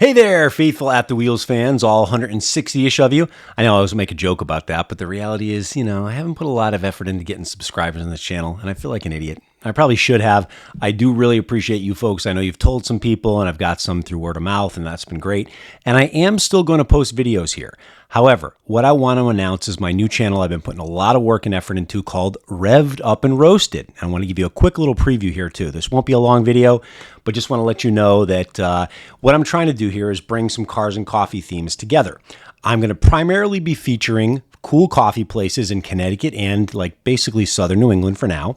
Hey there, faithful At the Wheels fans, all 160-ish of you. I know I always make a joke about that, but the reality is, I haven't put a lot of effort into getting subscribers on this channel, and I feel like an idiot. I probably should have. I do really appreciate you folks. I know you've told some people, and I've got some through word of mouth, and that's been great. And I am still going to post videos here. However, what I want to announce is my new channel I've been putting a lot of work and effort into called Revved Up and Roasted. And I want to give you a quick little preview here too. This won't be a long video, but just want to let you know that what I'm trying to do here is bring some cars and coffee themes together. I'm going to primarily be featuring cool coffee places in Connecticut and like basically southern New England for now.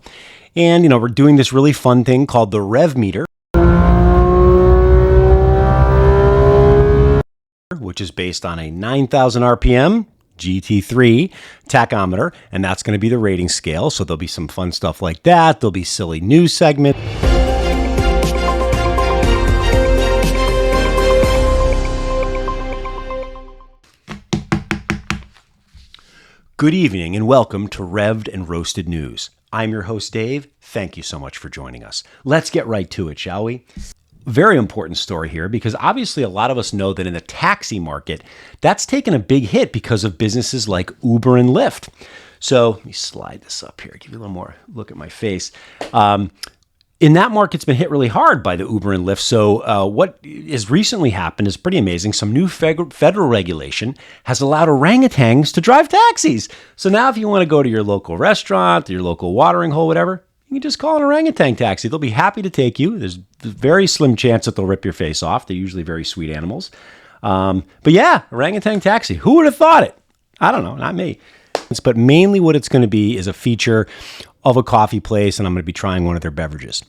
And, we're doing this really fun thing called the Rev Meter, which is based on a 9,000 RPM GT3 tachometer, and that's going to be the rating scale. So there'll be some fun stuff like that. There'll be silly news segments. Good evening and welcome to Revved and Roasted News. I'm your host, Dave. Thank you so much for joining us. Let's get right to it, shall we? Very important story here because obviously a lot of us know that in the taxi market, that's taken a big hit because of businesses like Uber and Lyft. So let me slide this up here, give you a little more look at my face. In that market, it's been hit really hard by the Uber and Lyft. So what has recently happened is pretty amazing. Some new federal regulation has allowed orangutans to drive taxis. So now if you want to go to your local restaurant, your local watering hole, whatever, you can just call an orangutan taxi. They'll be happy to take you. There's a very slim chance that they'll rip your face off. They're usually very sweet animals. But yeah, orangutan taxi. Who would have thought it? I don't know, not me. But mainly what it's going to be is a feature of a coffee place, and I'm going to be trying one of their beverages.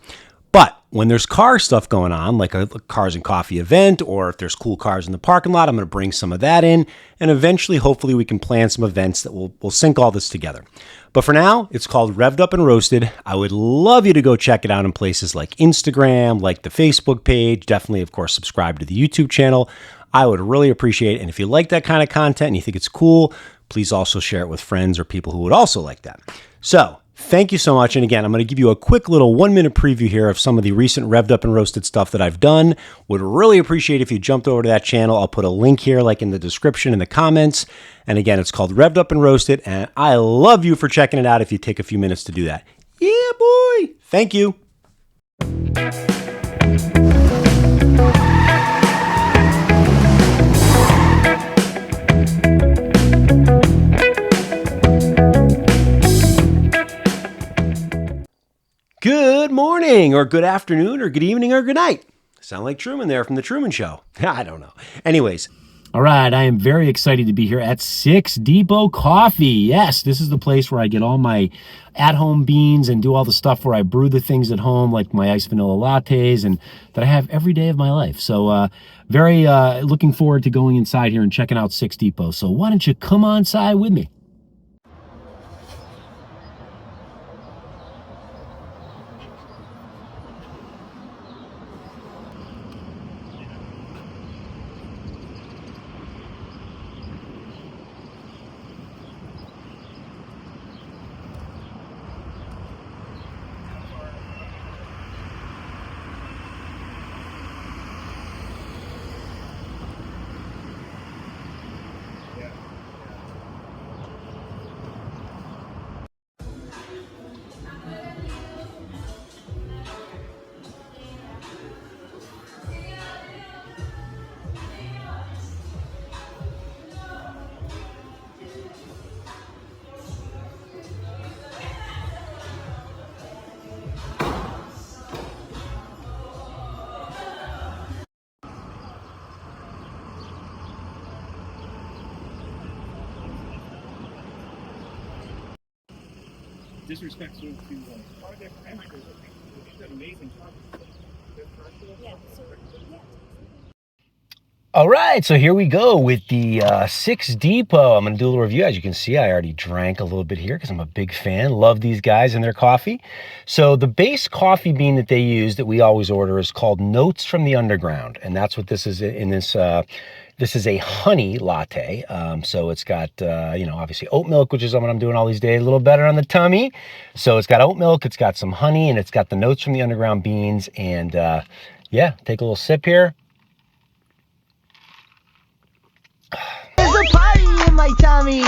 But when there's car stuff going on, like a cars and coffee event, or if there's cool cars in the parking lot, I'm going to bring some of that in, and eventually, hopefully, we can plan some events that will sync all this together. But for now, it's called Revved Up and Roasted. I would love you to go check it out in places like Instagram, like the Facebook page. Definitely, of course, subscribe to the YouTube channel. I would really appreciate it. And if you like that kind of content and you think it's cool, please also share it with friends or people who would also like that. So, thank you so much. And again, I'm going to give you a quick little 1-minute preview here of some of the recent Revved Up and Roasted stuff that I've done. Would really appreciate if you jumped over to that channel. I'll put a link here, like in the description, in the comments. And again, it's called Revved Up and Roasted. And I love you for checking it out if you take a few minutes to do that. Yeah, boy. Thank you. Good morning, or good afternoon, or good evening, or good night. Sound like Truman there from The Truman Show. I don't know. Anyways. All right, I am very excited to be here at 6 Depot Coffee. Yes, this is the place where I get all my at-home beans and do all the stuff where I brew the things at home, like my iced vanilla lattes, and that I have every day of my life. So very looking forward to going inside here and checking out 6 Depot. So why don't you come on inside with me? Disrespect to amazing. All right, so here we go with the 6 Depot. I'm going to do a little review. As you can see, I already drank a little bit here because I'm a big fan. Love these guys and their coffee. So the base coffee bean that they use that we always order is called Notes from the Underground, and that's what this is in this. This is a honey latte. So it's got, obviously oat milk, which is what I'm doing all these days, a little better on the tummy. So it's got oat milk, it's got some honey, and it's got the Notes from the Underground beans. And yeah, take a little sip here. my tummy.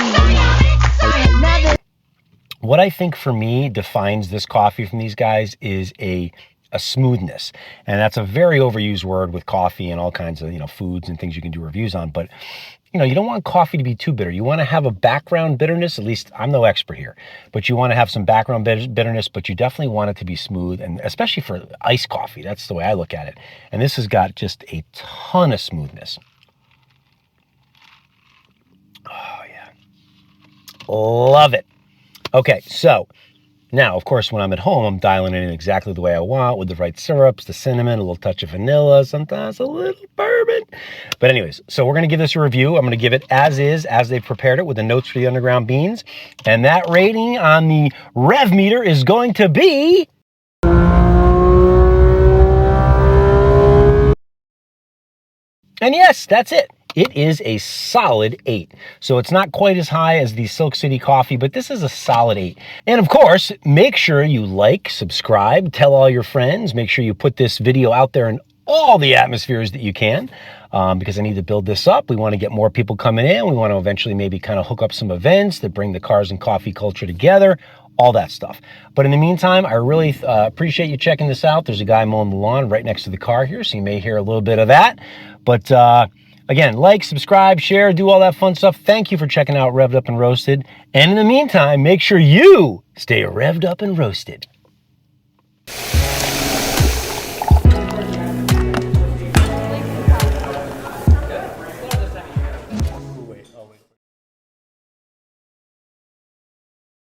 What I think for me defines this coffee from these guys is a smoothness. And that's a very overused word with coffee and all kinds of, foods and things you can do reviews on. But, you don't want coffee to be too bitter. You want to have a background bitterness. At least I'm no expert here, but you want to have some background bitterness, but you definitely want it to be smooth. And especially for iced coffee, that's the way I look at it. And this has got just a ton of smoothness. Oh yeah. Love it. Okay, so now, of course, when I'm at home, I'm dialing it in exactly the way I want with the right syrups, the cinnamon, a little touch of vanilla, sometimes a little bourbon. But anyways, so we're going to give this a review. I'm going to give it as is, as they prepared it with the notes for the underground beans. And that rating on the Rev meter is going to be... And yes, that's it. It is a solid 8. So it's not quite as high as the Silk City coffee, but this is a solid 8. And of course, make sure you like, subscribe, tell all your friends. Make sure you put this video out there in all the atmospheres that you can, because I need to build this up. We want to get more people coming in. We want to eventually maybe kind of hook up some events that bring the cars and coffee culture together, all that stuff. But in the meantime, I really appreciate you checking this out. There's a guy mowing the lawn right next to the car here, so you may hear a little bit of that. But again, like, subscribe, share, do all that fun stuff. Thank you for checking out Revved Up and Roasted. And in the meantime, make sure you stay revved up and roasted.